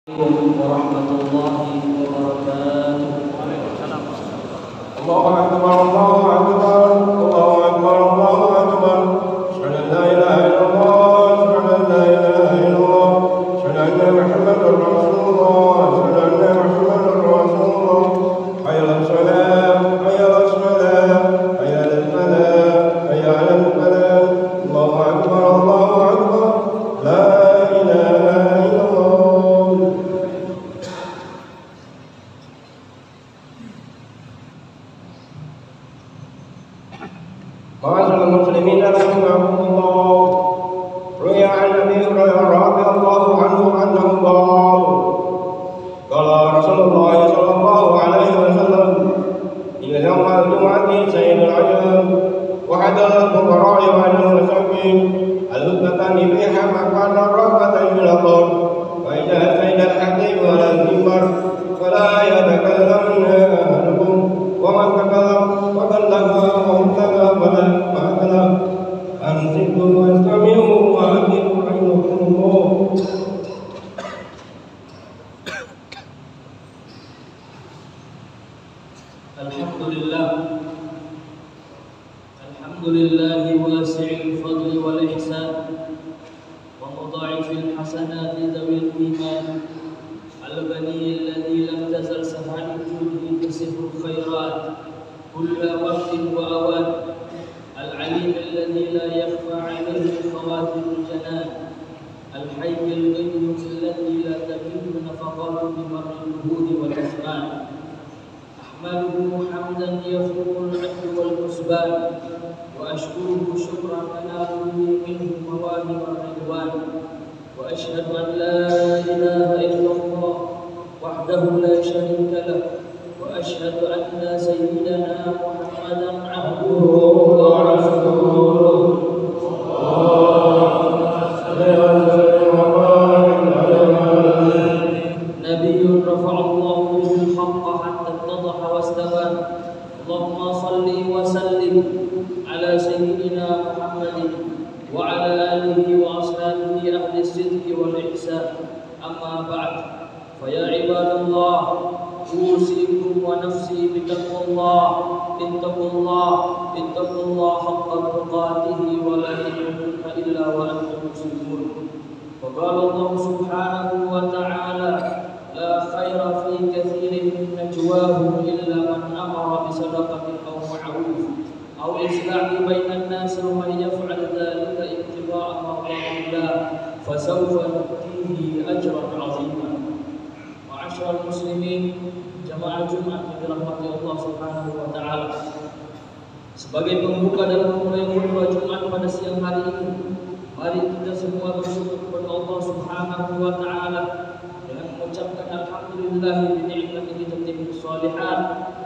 Assalamualaikum warahmatullahi wabarakatuh. Allahu akbar, Allahu akbar, Allahu akbar, Allahu akbar. Asyhadu an la ilaha illallah, asyhadu an la ilaha illallah, asyhadu anna Muhammadar Rasulullah, asyhadu anna Muhammadar Rasulullah. Hayya 'alas shalah, hayya 'alas falah, hayya 'alal falah, hayya 'alal falah. Allahu akbar, Allahu akbar. La ilaha illallah. معاشر المسلمين رحمكم الله، روي عن ابي هريره رضي الله عنه انه قال رسول الله صلى الله عليه وسلم: ان يوم الجمعه سيد العجل وحدث الفقراء والمساكين اللبتان بها مكان الركعتين من الظهر، فاذا سيد الحكيم على المنبر فلا يتكلمن احدكم، ومن تكلم فقد لغى وابتغى فلا باطل. أنصتوا واستمعوا وأطيعوا رحمكم الله. Alhamdulillah wasi'il fadli wal ihsan wa mudha'ifil hasanati dhawil iman al-ghani alladhi lam tazal sahani judihi tasiful khairat kulla waqtin wa awan al-alim alladhi la yakhfa 'alayhi khawatirul janan al-hayy al-qayyum alladhi la tabidu nafaqatu bi marri al-juhudi wal asman. Ahmaduhu hamdan yafuqul 'addu wal husban wa ashkuruhu syukran tanaluhu minhu mawahib ar-ridwan wa ashhadu an la ilaha illallah wahdahu la syarika lah wa ashhadu anna sayyidana Muhammadan 'abduhu wa rasuluh. Nabiyyun rafa'allahu bihi al-haqqa hatta ittadaha wastaban. Allahumma salli wa sallim ala sayyidina Muhammadin wa ala alihi wa ashabihi ahli as-sidqi wal ihsan. Amma ba'd, fa ya ibadallah, usikum wa nafsi bittaqwallah, ittaqullah haqqa tuqatih wa la tamutunna illa wa antum muslimun. Wa qala Allah subhanahu wa ta'ala: la khaira fi kathirin min najwahum illa man amara bi sadaqatin aw ma'ruf aw islahi bainan nas wa man yaf'al dhalika ibtigha'a mardatillah fasawfa nutihi ajran 'aziman. Ma'asyiral muslimin, jamaah Jumat yang dirahmati Allah Subhanahu wa taala. Sebagai pembuka dalam memulai khutbah Jumat pada siang hari ini, mari kita semua bersyukur kepada Allah Subhanahu wa taala dengan mengucapkan alhamdulillah bi ni'matihi tatimmus shalihat,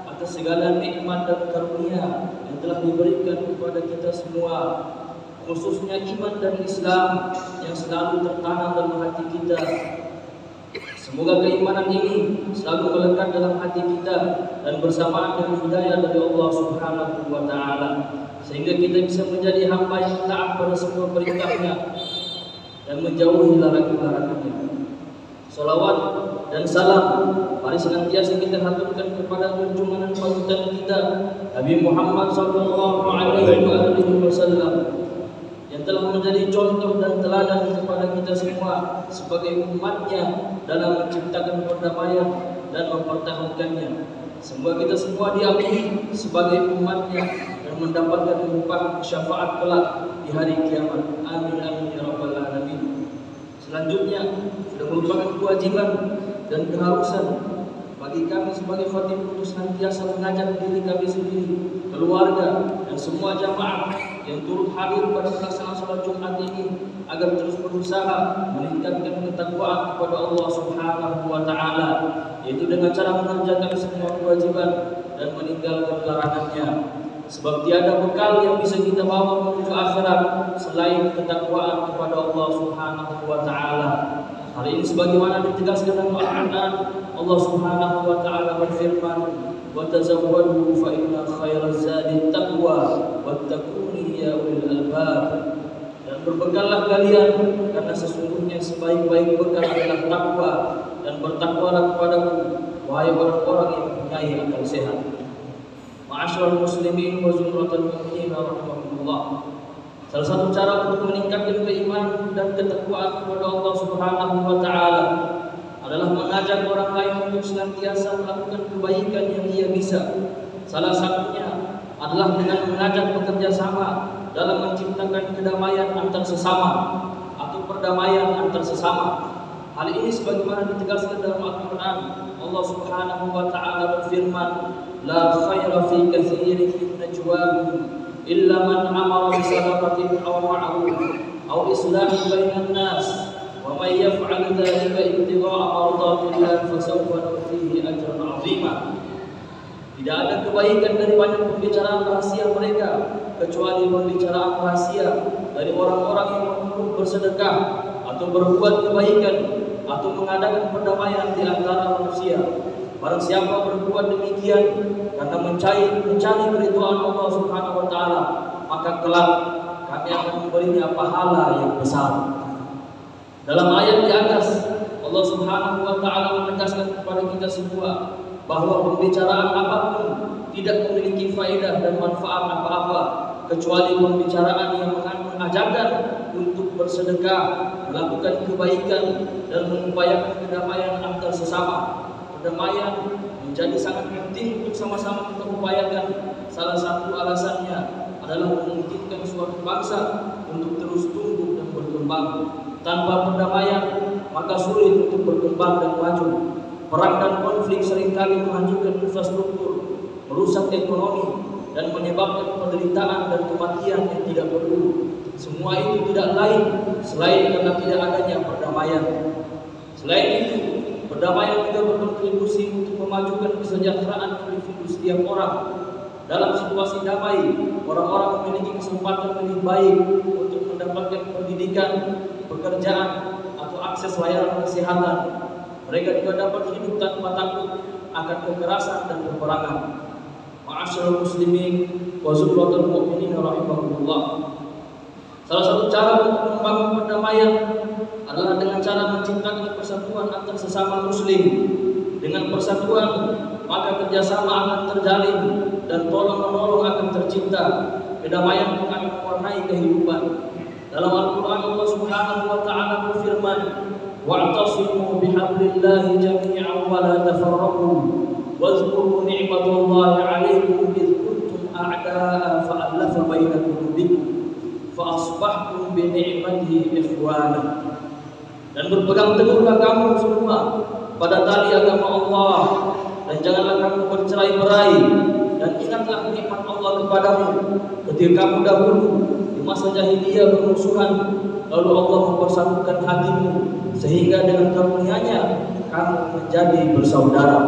atas segala nikmat dan karunia yang telah diberikan kepada kita semua, khususnya iman dan Islam yang selalu tertanam dalam hati kita. Semoga keimanan ini selalu melekat dalam hati kita dan bersamaan dengan hidayah dari Allah Subhanahu wa taala, sehingga kita bisa menjadi hamba yang taat pada semua perintahnya dan menjauhi larangan-larangannya. Salawat dan salam mari senantiasa kita haturkan kepada junjungan panutan kita Nabi Muhammad sallallahu alaihi wasallam yang telah menjadi contoh dan teladan kepada kita semua sebagai umatnya dalam menciptakan perdamaian dan mempertahankannya. Semoga kita semua diakui sebagai umatnya dan mendapatkan upah syafaat kelak di hari kiamat. Amin amin ya rabbal alamin. Selanjutnya, sudah merupakan kewajiban dan keharusan bagi kami sebagai khatib untuk senantiasa mengajak diri kami sendiri, keluarga, dan semua jamaah yang turut hadir pada pelaksanaan salat Jumat ini agar terus berusaha meningkatkan ketakwaan kepada Allah Subhanahu wa taala, yaitu dengan cara mengerjakan semua kewajiban dan meninggalkan larangannya. Sebab tiada bekal yang bisa kita bawa menuju akhirat selain ketakwaan kepada Allah Subhanahu wa taala. Hal ini sebagaimana ditegaskan dalam Al-Qur'an, Allah Subhanahu wa taala berfirman: "Wa tazawwadu fa inna khairaz zadi taqwa wattaquni ya ulil albab." Dan berbekallah kalian karena sesungguhnya sebaik-baik bekal adalah takwa, dan bertakwalah kepadaku, wahai orang-orang yang mempunyai akal sehat. Ma'asyiral muslimin wa zumratal mu'minin rahimakumullah. Salah satu cara untuk meningkatkan keimanan dan ketakwaan kepada Allah Subhanahu wa taala adalah mengajak orang lain untuk senantiasa melakukan kebaikan yang ia bisa. Salah satunya adalah dengan mengajak bekerja sama dalam menciptakan kedamaian antar sesama atau perdamaian antar sesama. Hal ini sebagaimana ditegaskan dalam Al-Quran. Allah Subhanahu wa taala berfirman, "La khaira fi katsirin min najwahum illa man amara bi sadaqatin aw ma'ruf aw islahin bainan nas wa may yaf'al dhalika ibtigha'a mardatillah fasawfa nutihi ajran 'azima." Tidak ada kebaikan dari banyak pembicaraan rahasia mereka kecuali pembicaraan rahasia dari orang-orang yang mengumpul bersedekah atau berbuat kebaikan atau mengadakan perdamaian di antara manusia. Barang siapa berbuat demikian karena mencari keridhaan Allah Subhanahu wa taala, maka kelak kami akan memberinya pahala yang besar. Dalam ayat di atas, Allah Subhanahu wa taala menegaskan kepada kita semua bahwa pembicaraan apapun tidak memiliki faedah dan manfaat apa-apa kecuali pembicaraan yang mengandung ajakan untuk bersedekah, melakukan kebaikan dan mengupayakan kedamaian antar sesama. Kedamaian menjadi sangat penting untuk sama-sama kita upayakan. Salah satu alasannya adalah memungkinkan suatu bangsa untuk terus tumbuh dan berkembang. Tanpa perdamaian, maka sulit untuk berkembang dan maju. Perang dan konflik seringkali menghancurkan infrastruktur, merusak ekonomi, dan menyebabkan penderitaan dan kematian yang tidak perlu. Semua itu tidak lain selain karena tidak adanya perdamaian. Selain itu, perdamaian juga berkontribusi untuk memajukan kesejahteraan individu setiap orang. Dalam situasi damai, orang-orang memiliki kesempatan lebih baik untuk mendapatkan pendidikan, pekerjaan, atau akses layanan kesehatan. Mereka juga dapat hidup tanpa takut akan kekerasan dan peperangan. Ma'asyiral muslimin wa zumratal mu'minin rahimakumullah. Salah satu cara untuk membangun perdamaian adalah dengan cara menciptakan persatuan antar sesama muslim. Dengan persatuan, maka kerjasama akan terjalin dan tolong-menolong akan tercipta. Kedamaian pun akan mewarnai kehidupan. Dalam Al-Quran, Allah Subhanahu wa taala berfirman, "Wa'tasimu bihablillahi jami'an wa la tafarraqu wadhkuru ni'matallahi 'alaikum idh kuntum a'da'a fa'alafa baina qulubikum fa asbahtum bi ni'matihi ikhwana." Dan berpegang teguhlah kamu semua pada tali agama Allah, dan janganlah kamu bercerai-berai, dan ingatlah nikmat Allah kepadamu ketika kamu dahulu di masa jahiliyah bermusuhan, lalu Allah mempersatukan hatimu sehingga dengan karunia-Nya kamu menjadi bersaudara.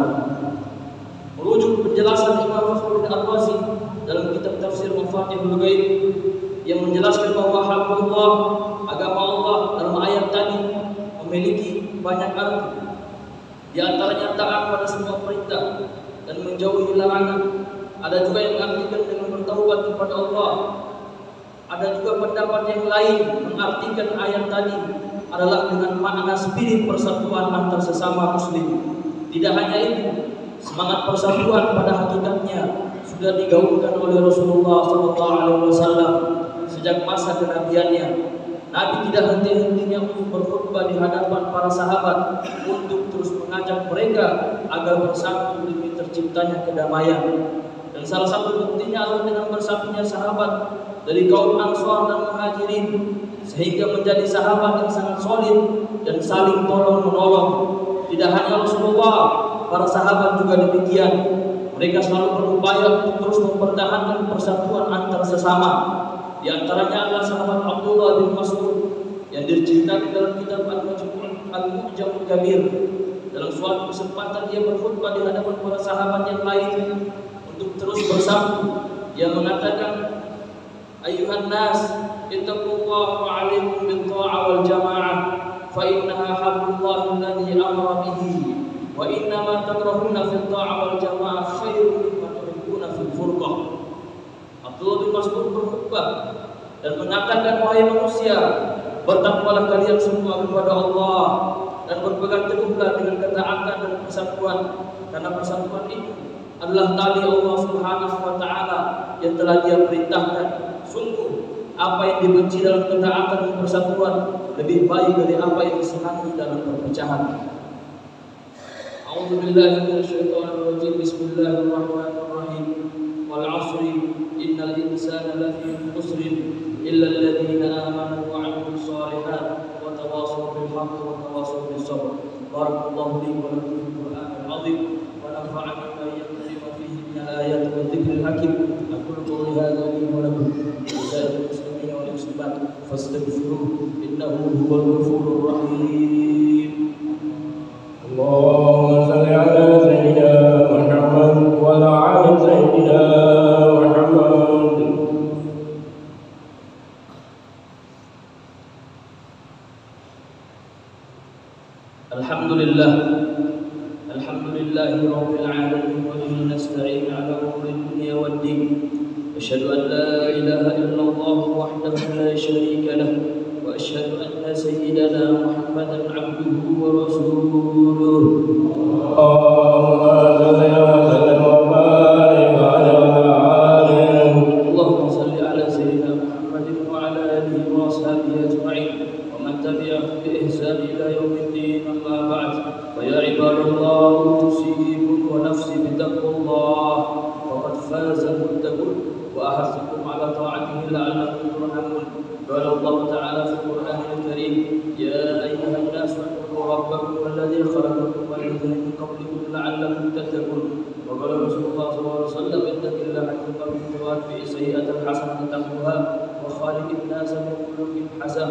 Merujuk penjelasan Imam Fakhruddin Ar-Razi dalam kitab tafsir Mafatihul Ghaib yang menjelaskan bahwa hablullah, agama Allah dalam ayat tadi memiliki banyak arti. Di antaranya taat pada semua perintah dan menjauhi larangan. Ada juga yang mengartikan dengan bertaubat kepada Allah. Ada juga pendapat yang lain mengartikan ayat tadi adalah dengan makna spirit persatuan antar sesama muslim. Tidak hanya itu, semangat persatuan pada hakikatnya sudah digaungkan oleh Rasulullah SAW sejak masa kenabiannya. Nabi tidak henti-hentinya untuk berkhutbah di hadapan para sahabat untuk terus mengajak mereka agar bersatu demi terciptanya kedamaian. Dan salah satu buktinya adalah dengan bersatunya sahabat dari kaum Ansar dan Muhajirin sehingga menjadi sahabat yang sangat solid dan saling tolong-menolong. Tidak hanya Rasulullah, para sahabat juga demikian. Mereka selalu berupaya untuk terus mempertahankan persatuan antar sesama. Di antaranya adalah sahabat Abdullah bin Mas'ud yang diceritakan dalam kitab Al-Mu'jamul Kabir. Dalam suatu kesempatan dia berkhutbah di hadapan para sahabat yang lain untuk terus bersatu. Dia mengatakan, "Ayuhan nas, ittaqullaha wa 'alaikum bil-tha'ah wal jama'ah, fa innaha hablullahi alladhi amara bihi, wa inna ma takrahuna fil-tha'ah wal jama'ah khairun mimma tuhibbuna fil-furqah." Abdullah bin Mas'ud berkhutbah dan mengatakan, "Wahai manusia, bertakwalah kalian semua kepada Allah, dan berpegang teguhlah dengan ketaatan dan persatuan, karena persatuan itu adalah tali Allah Subhanahu wa taala yang telah Dia perintahkan. Sungguh apa yang dibenci dalam ketaatan dan persatuan lebih baik dari apa yang disenangi dalam perpecahan. A'udzubillahi minasyaitonirrajim. Bismillahirrahmanirrahim. Wal 'ashri innal insana lafi khusrin illa alladziina aamanu wa 'amilus shalihaati wa tawassaw bil haqqi wa tawassaw bis sabr. Barakallahu li wa lakum fil Qur'anil 'azim wa nafa'ani bima yaqulu fihi min al-ayati wa dhikril hakim. Aqulu qawli hadza li wa lakum lisa'iril muslimina wal muslimat fastaghfiruhu innahu huwal ghafurur rahim. اللهم صل على سيدنا محمد وعلى آل سيدنا محمد. Alhamdulillah rabbil alamin wa bihi nasta'in ala umuri dunya wad din. Asyhadu an la ilaha illallah wahdahu la syarika lah wa asyhadu anna sayyidana Muhammadan 'abduhu wa rasuluh. Allahumma salli ala sayyidina Muhammadin wa ala alihi wa ashabihi ajma'in wa man tabi'ahum bi ihsan ila yaumiddin. Amma ba'd. Fa ya ibadallah, usikum wa nafsi bi taqwallah faqad faza al-muttaqun wa ahasukum ala ta'atihi la'allakum turhamun. Qala Allah ta'ala fi al-Qur'anil Karim, ya ayyuhan nas ittaqu rabbakum alladhi khalaqakum wal ladhina min qablikum la'allakum tattaqun. Wa qala Rasulullah sallallahu alaihi wasallam, ittaqillaha hatta tu'ti sayyi'atan hasanatan tamhuha wa khaliqin nas bi khuluqin hasan.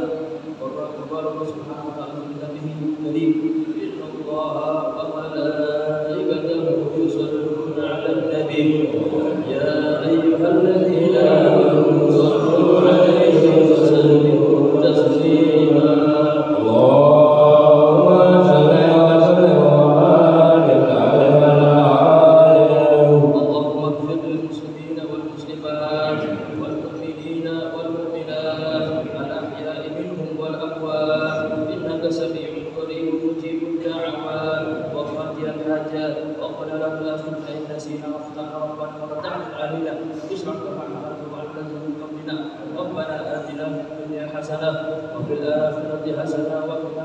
Wa qala Allah subhanahu wa ta'ala fi kitabihil karim, inna Allaha wa malaikatahu yusalluna 'alan nabi ya ayyuhalladzina amanu sallu 'alaihi wa sallimu taslima. Allahumma salli wa sallim wa barik 'ala Allahumma ighfir lil muslimina wal muslimat wal mu'minina wal mu'minat al ahya'i minhum wal amwat innaka sami'un qaribun mujibud da'awat wa qadiyal hajat. Rabbana la tu'akhidhna in nasina wa akhtana rabbana wa la tahmil 'alaina isran kama hamaltahu 'ala alladziina min qablina. Rabbana atina fid dunya hasanah wa fil akhirati hasanah wa qina